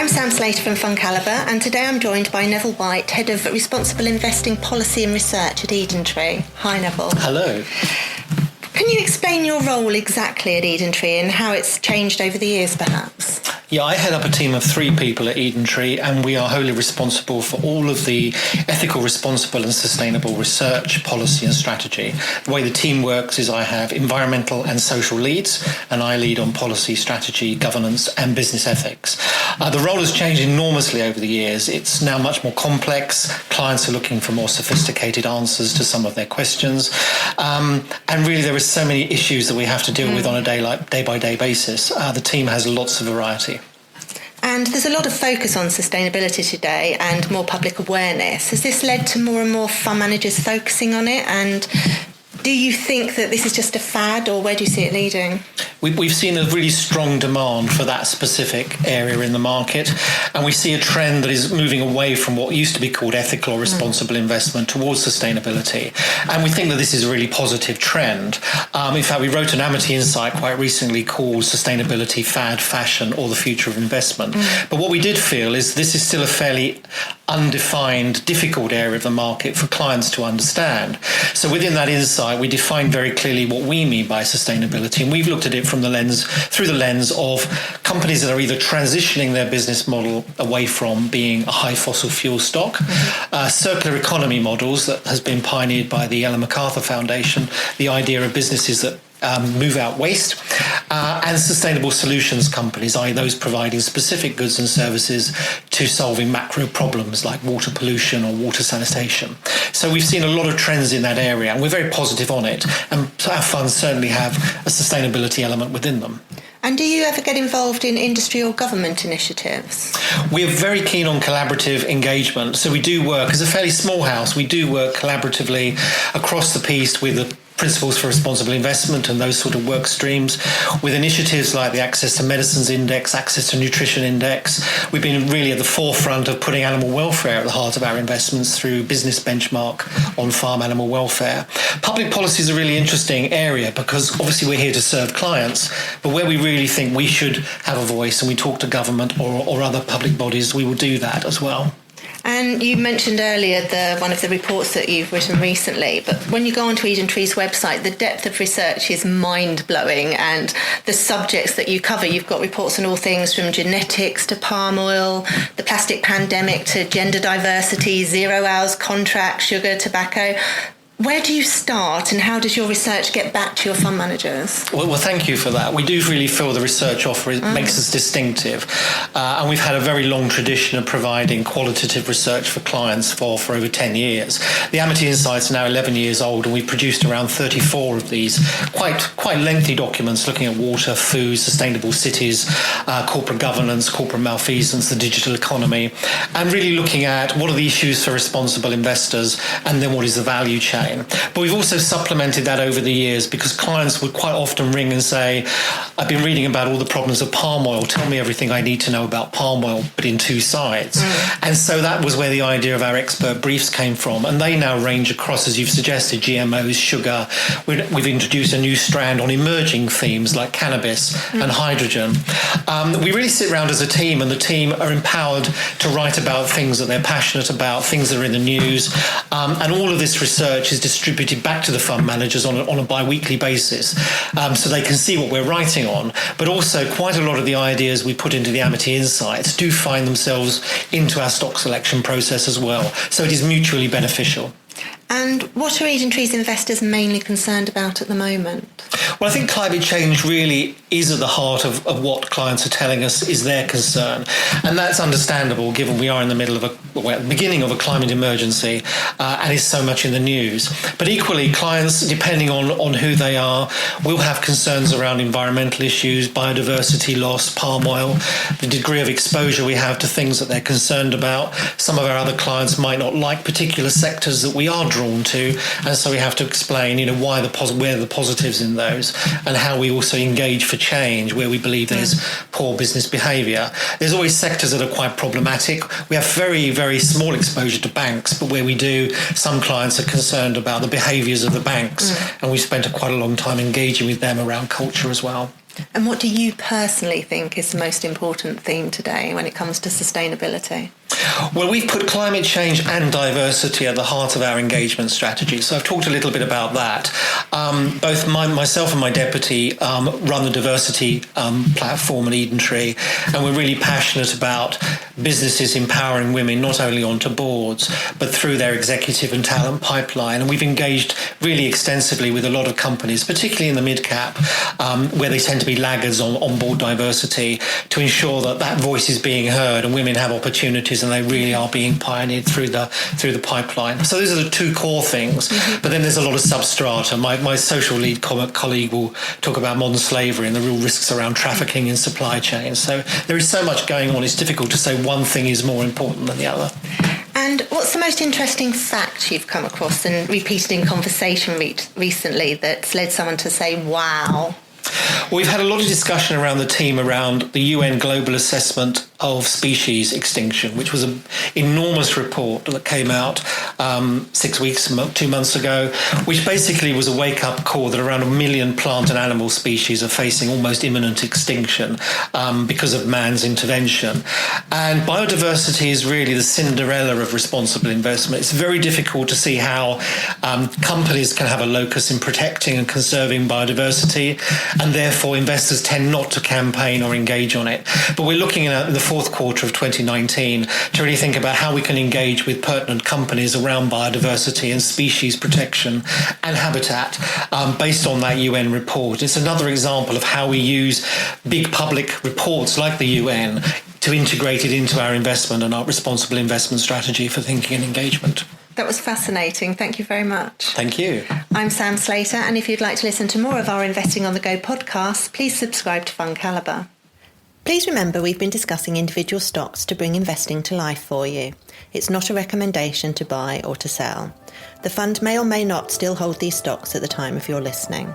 I'm Sam Slater from FundCalibre, and today I'm joined by Neville White, Head of Responsible Investing Policy and Research at EdenTree. Hi, Neville. Hello. Can you explain your role exactly at EdenTree and how it's changed over the years, perhaps? Yeah, I head up a team of 3 people at EdenTree, and we are wholly responsible for all of the ethical, responsible and sustainable research, policy and strategy. The way the team works is I have environmental and social leads, and I lead on policy, strategy, governance and business ethics. The role has changed enormously over the years. It's now much more complex. Clients are looking for more sophisticated answers to some of their questions. And really there are so many issues that we have to deal with on a day-by-day basis. The team has lots of variety. And there's a lot of focus on sustainability today and more public awareness. Has this led to more and more fund managers focusing on it? And do you think that this is just a fad, or where do you see it leading? We've seen a really strong demand for that specific area in the market, and we see a trend that is moving away from what used to be called ethical or responsible investment towards sustainability. And we think that this is a really positive trend. In fact, we wrote an Amity Insight quite recently called Sustainability, Fad, Fashion, or the Future of Investment. But what we did feel is this is still a fairly undefined, difficult area of the market for clients to understand. So within that insight, we defined very clearly what we mean by sustainability, and we've looked at it through the lens of companies that are either transitioning their business model away from being a high fossil fuel stock, circular economy models that has been pioneered by the Ellen MacArthur Foundation, the idea of businesses that move out waste, and sustainable solutions companies, i.e. those providing specific goods and services to solving macro problems like water pollution or water sanitation. So we've seen a lot of trends in that area, and we're very positive on it, and our funds certainly have a sustainability element within them. And do you ever get involved in industry or government initiatives? We're very keen on collaborative engagement. So we do work, as a fairly small house, we do work collaboratively across the piece with the Principles for Responsible Investment and those sort of work streams, with initiatives like the Access to Medicines Index, Access to Nutrition Index. We've been really at the forefront of putting animal welfare at the heart of our investments through Business Benchmark on farm animal welfare. Public policy is a really interesting area because obviously we're here to serve clients, but where we really think we should have a voice and we talk to government or other public bodies, we will do that as well. And you mentioned earlier one of the reports that you've written recently, but when you go onto EdenTree's website, the depth of research is mind-blowing, and the subjects that you cover, you've got reports on all things from genetics to palm oil, the plastic pandemic to gender diversity, 0 hours contract, sugar, tobacco. Where do you start, and how does your research get back to your fund managers? Well, thank you for that. We do really feel the research offer makes us distinctive, and we've had a very long tradition of providing qualitative research for clients for over 10 years. The Amity Insights are now 11 years old, and we've produced around 34 of these quite lengthy documents looking at water, food, sustainable cities, corporate governance, corporate malfeasance, the digital economy, and really looking at what are the issues for responsible investors, and then what is the value chain. But we've also supplemented that over the years because clients would quite often ring and say, I've been reading about all the problems of palm oil, tell me everything I need to know about palm oil, but in 2 sides. And so that was where the idea of our expert briefs came from, and they now range across, as you've suggested, GMOs, sugar. We've introduced a new strand on emerging themes like cannabis and hydrogen. We really sit around as a team, and the team are empowered to write about things that they're passionate about, things that are in the news, and all of this research is distributed back to the fund managers on a bi-weekly basis, so they can see what we're writing on. But also quite a lot of the ideas we put into the Amity Insights do find themselves into our stock selection process as well. So it is mutually beneficial. And what are EdenTree's investors mainly concerned about at the moment? Well, I think climate change really is at the heart of what clients are telling us is their concern. And that's understandable given we are in the middle of the beginning of a climate emergency and is so much in the news. But equally, clients, depending on who they are, will have concerns around environmental issues, biodiversity loss, palm oil, the degree of exposure we have to things that they're concerned about. Some of our other clients might not like particular sectors that we are drawn to, and so we have to explain, why where are the positives in those, and how we also engage for change where we believe there's poor business behaviour. There's always sectors that are quite problematic. We have very, very small exposure to banks, but where we do, some clients are concerned about the behaviours of the banks, and we've spent quite a long time engaging with them around culture as well. And what do you personally think is the most important theme today when it comes to sustainability? Well, we've put climate change and diversity at the heart of our engagement strategy. So I've talked a little bit about that. Both myself and my deputy run the diversity platform at EdenTree, and we're really passionate about businesses empowering women not only onto boards, but through their executive and talent pipeline. And we've engaged really extensively with a lot of companies, particularly in the mid-cap, where they tend to be laggards on board diversity, to ensure that that voice is being heard and women have opportunities and they really are being pioneered through the pipeline. So those are the two core things. But then there's a lot of substrata. My social lead colleague will talk about modern slavery and the real risks around trafficking in supply chains. So there is so much going on. It's difficult to say one thing is more important than the other. And what's the most interesting fact you've come across and repeated in conversation recently that's led someone to say, wow? We've had a lot of discussion around the team around the UN Global Assessment of Species Extinction, which was an enormous report that came out 2 months ago, which basically was a wake-up call that around 1 million plant and animal species are facing almost imminent extinction because of man's intervention. And biodiversity is really the Cinderella of responsible investment. It's very difficult to see how companies can have a locus in protecting and conserving biodiversity, and therefore investors tend not to campaign or engage on it. But we're looking at the fourth quarter of 2019 to really think about how we can engage with pertinent companies around biodiversity and species protection and habitat based on that UN report. It's another example of how we use big public reports like the UN to integrate it into our investment and our responsible investment strategy for thinking and engagement. That was fascinating. Thank you very much. Thank you. I'm Sam Slater, and if you'd like to listen to more of our Investing on the Go podcast, please subscribe to FundCalibre. Please remember we've been discussing individual stocks to bring investing to life for you. It's not a recommendation to buy or to sell. The fund may or may not still hold these stocks at the time of your listening.